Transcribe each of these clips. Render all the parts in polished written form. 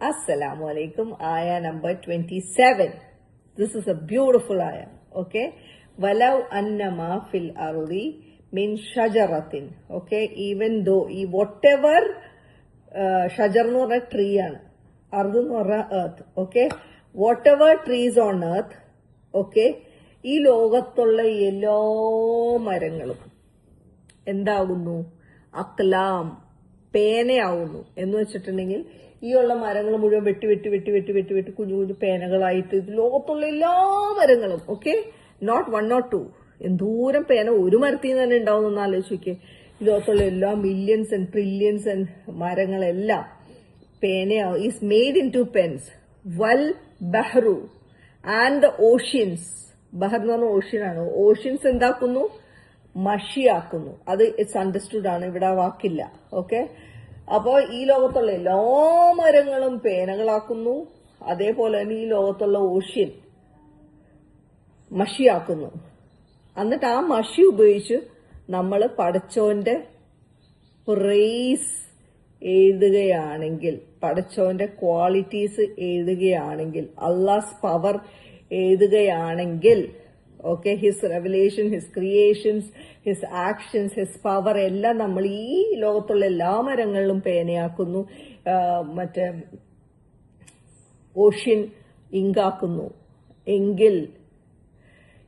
Assalamu alaikum. Ayah number 27. This is a beautiful ayah. Okay. Walau annama fil ardi min shajaratin. Okay. Even though whatever shajar എന്ന് പറഞ്ഞ tree ആണ്, അർദ് എന്ന് പറഞ്ഞ earth. Okay. Whatever trees on earth. Okay. ഈ ലോകത്തുള്ള എല്ലാ മരങ്ങളും എന്താകുന്നു? അക്ലാം, പേനയാവുന്നു. എന്ന് വെച്ചിട്ടുണ്ടെങ്കിൽ ഈ ഉള്ള മരങ്ങൾ മുഴുവൻ വെട്ടി വെട്ടി വെട്ടി വെട്ടി വെട്ടി വെട്ടി കുഞ്ഞു കുഞ്ഞു പേനകളായിട്ട് ലോകത്തുള്ള എല്ലാ മരങ്ങളും, ഓക്കെ, നോട്ട് 1 or 2, എന്തോരം പേന ഒരു മരത്തിൽ നിന്ന് തന്നെ ഉണ്ടാവും എന്ന് ആലോചിക്കേ. ഈ ലോകത്തുള്ള എല്ലാ മില്യൺസ് ആൻഡ് ട്രില്യൺസ് ആൻഡ് മരങ്ങളെല്ലാം പേനയാവും. Is made into pens. വൽ ബഹ്റു ആൻഡ് ദ ഓഷ്യൻസ്. ബഹർ എന്ന് പറഞ്ഞ ഓഷ്യനാണ്. ഓഷ്യൻസ് എന്താക്കുന്നു? മഷിയാക്കുന്നു. അത് ഇറ്റ്സ് അണ്ടർസ്റ്റുഡ് ആണ്, ഇവിടെ വാക്കില്ല. ഓക്കെ. അപ്പോ ഈ ലോകത്തുള്ള എല്ലാ മരങ്ങളും പേനകളാക്കുന്നു. അതേപോലെ തന്നെ ഈ ലോകത്തുള്ള ഓഷ്യൻ മഷിയാക്കുന്നു. എന്നിട്ട് ആ മഷി ഉപയോഗിച്ച് നമ്മൾ പടച്ചോന്റെ പ്രൈസ് എഴുതുകയാണെങ്കിൽ, പടച്ചോന്റെ ക്വാളിറ്റീസ് എഴുതുകയാണെങ്കിൽ, അള്ളാഹ്സ് പവർ എഴുതുകയാണെങ്കിൽ, okay, his revelation, his creations, his actions, his power എല്ലാം നമ്മൾ ഈ ലോകത്തുള്ള എല്ലാ മരങ്ങളിലും പേനയാക്കുന്നു. മറ്റേ ഓഷ്യൻ ഇങ്കാക്കുന്നു. എങ്കിൽ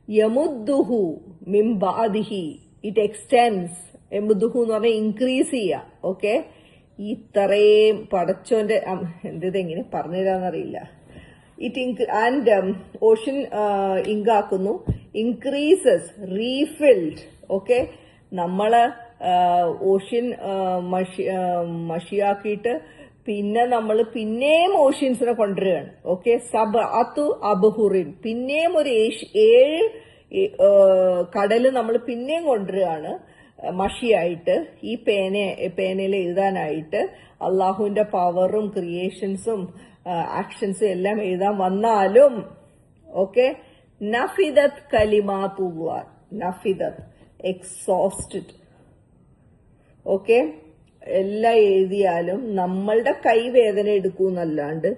യമുദ്ദുഹു മിൻ ബഅദിഹി, ഇറ്റ് എക്സ്റ്റെൻഡ്സ്. യമുദ്ദുഹു എന്ന് പറഞ്ഞാൽ ഇൻക്രീസ് ചെയ്യുക. ഓക്കെ. ഇത്രയും പടച്ചോന്റെ എങ്ങനെ പറഞ്ഞുതരാന്നറിയില്ല. ആൻഡ് ഓഷ്യൻ ഇങ്കാക്കുന്നു. Increases, refilled. ഓക്കെ. നമ്മള് ഓഷ്യൻ മഷിയാക്കിയിട്ട് പിന്നെ നമ്മൾ പിന്നെയും ഓഷ്യൻസിനെ കൊണ്ടുവരികയാണ്. ഓക്കെ. സബ്അത്തു അബ്ഹുറിൻ, പിന്നെയും ഒരു 7 കടല് നമ്മൾ പിന്നെയും കൊണ്ടുവരികയാണ് മഷിയായിട്ട്, ഈ പേനയിൽ എഴുതാനായിട്ട്. അള്ളാഹുവിന്റെ പവറും ക്രിയേഷൻസും ആക്ഷൻസും എല്ലാം എഴുതാൻ വന്നാലും, ഓക്കെ, നഫിദത് കലിമാതുല്ലാഹ്, നഫിദത്, എക്സോസ്റ്റഡ്. ഓക്കെ. എല്ലാം എഴുതിയാലും നമ്മളുടെ കൈവേദന എടുക്കൂന്നല്ലാണ്ട്,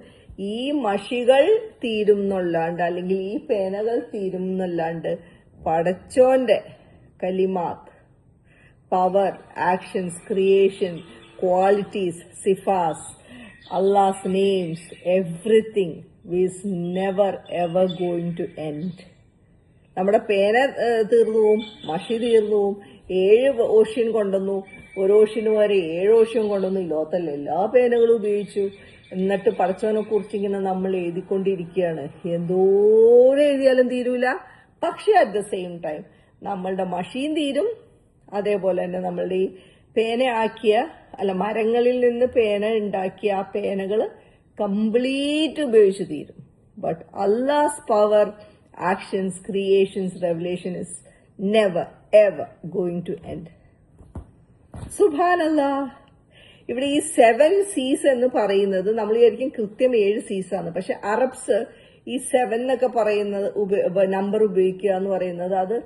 ഈ മഷികൾ തീരും എന്നല്ലാണ്ട്, അല്ലെങ്കിൽ ഈ പേനകൾ തീരും എന്നല്ലാണ്ട്, പടച്ചോന്റെ കലിമാത്ത്, പവർ, ആക്ഷൻസ്, ക്രിയേഷൻ, ക്വാളിറ്റീസ്, സിഫാസ്, Allah's names, everything is never ever going to end. നമ്മുടെ പേന തീർന്നു പോവും, മഷി തീർന്നു പോവും. 7 ഓഷ്യൻ കൊണ്ടുവന്നു, ഒരു ഓഷ്യന് വരെ 7 ഓഷ്യൻ കൊണ്ടുവന്നു. ലോകത്തല്ല എല്ലാ പേനകളും ഉപയോഗിച്ചു. എന്നിട്ട് പടച്ചവനെ കുറിച്ച് ഇങ്ങനെ നമ്മൾ എഴുതിക്കൊണ്ടിരിക്കുകയാണ്. എന്തോരം എഴുതിയാലും തീരൂല. പക്ഷെ അറ്റ് ദ സെയിം ടൈം നമ്മളുടെ മഷിയും തീരും. അതേപോലെ തന്നെ നമ്മളുടെ ഈ മരങ്ങളിൽ നിന്ന് പേന ഉണ്ടാക്കിയ ആ പേനകൾ കംപ്ലീറ്റ് ഉപയോഗിച്ച് തീരും. But Allah's power, actions, creations, revelation is never ever going to end. സുബ്ഹാനല്ലാഹ്. ഇവിടെ ഈ 7 സീസ് എന്ന് പറയുന്നത് നമ്മൾ വിചാരിക്കും കൃത്യം 7 സീസാണ്. പക്ഷെ അറബ്സ് ഈ 7 എന്നൊക്കെ പറയുന്നത് നമ്പർ ഉപയോഗിക്കുക എന്ന് പറയുന്നത് അത്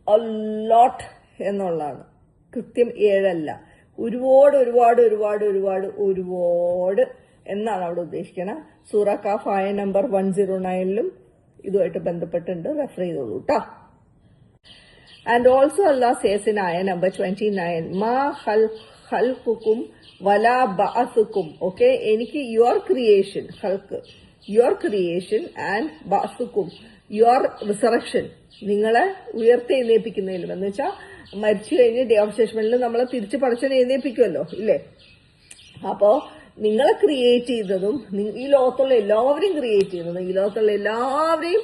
അലോട്ട് എന്നുള്ളതാണ്. കൃത്യം 7 അല്ല. ഒരുപാട് ഒരുപാട് ഒരുപാട് ഒരുപാട് ഒരുപാട് എന്നാണ് അവിടെ ഉദ്ദേശിക്കുന്നത്. സൂറ കാഫ് ആയ നമ്പർ 109 ഇതുമായിട്ട് ബന്ധപ്പെട്ടുണ്ട്. റെഫർ ചെയ്തോളൂ കേട്ടോ. And also Allah says in ആയ നമ്പർ 29, മാ ഖൽഖുകും വലാ ബഅസുകും. ഓക്കെ. എനിക്ക് യുവർ ക്രിയേഷൻ, ഖൽഖ്, യുവർ ക്രിയേഷൻ, ആൻഡ് ബഅസുകും, യുവർ റിസറക്ഷൻ, നിങ്ങളെ ഉയർത്തെഴുന്നേൽപ്പിക്കുന്നതിലും, എന്ന് വെച്ചാൽ മരിച്ചു കഴിഞ്ഞ് ഡേ ഓഫ് ജഡ്ജ്മെന്റിൽ നമ്മളെ തിരിച്ച് പടച്ചവനെ എഴുന്നേൽപ്പിക്കുമല്ലോ, ഇല്ലേ? അപ്പോ നിങ്ങളെ ക്രിയേറ്റ് ചെയ്തതും, ഈ ലോകത്തുള്ള എല്ലാവരെയും ക്രിയേറ്റ് ചെയ്യുന്നതും, ഈ ലോകത്തുള്ള എല്ലാവരെയും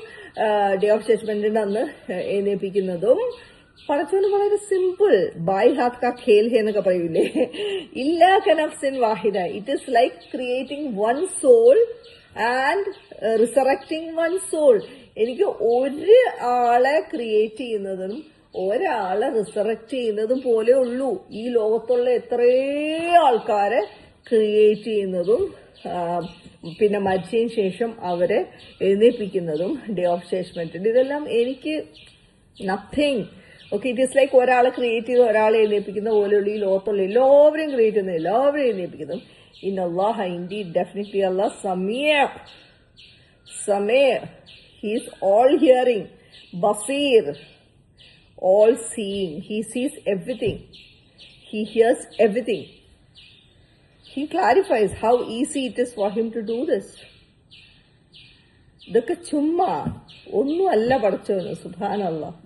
ഡേ ഓഫ് ജഡ്ജ്മെന്റിന്റെ അന്ന് എഴുന്നേൽപ്പിക്കുന്നതും പടച്ചവന് വളരെ സിമ്പിൾ. ബായ് ഹാത്ത് കാ ഖേൽ ഹേ എന്നൊക്കെ പറയൂലേ. ഇല്ലാ കനഫ്സിൻ വാഹിദ. It is like creating 1 soul and resurrecting 1 soul. എനിക്ക് ഒരു ആളെ ക്രിയേറ്റ് ചെയ്യുന്നതും ഒരാളെ റിസറക്റ്റ് ചെയ്യുന്നതും പോലെ ഉള്ളൂ ഈ ലോകത്തുള്ള എത്രയോ ആൾക്കാരെ ക്രിയേറ്റ് ചെയ്യുന്നതും പിന്നെ മരിച്ചതിന് ശേഷം അവരെ എഴുന്നേൽപ്പിക്കുന്നതും ഡേ ഓഫ് ജഡ്ജ്മെന്റ്. ഇതെല്ലാം എനിക്ക് nothing. Okay. It is like ഒരാളെ ക്രിയേറ്റ് ചെയ്ത് ഒരാളെ എഴുന്നേൽപ്പിക്കുന്ന പോലെയുള്ള ഈ ലോകത്തുള്ള എല്ലാവരെയും ക്രിയേറ്റ് ചെയ്യുന്ന എല്ലാവരെയും എഴുന്നേൽപ്പിക്കുന്നതും In Allah, indeed, definitely Allah, Samir. He is all hearing. Basir, all seeing. He sees everything. He hears everything. He clarifies how easy it is for him to do this. ഇതൊക്കെ ചുമ്മാ ഒന്നും അല്ല പഠിച്ചവന് സുബ്ഹാനല്ലാഹ്.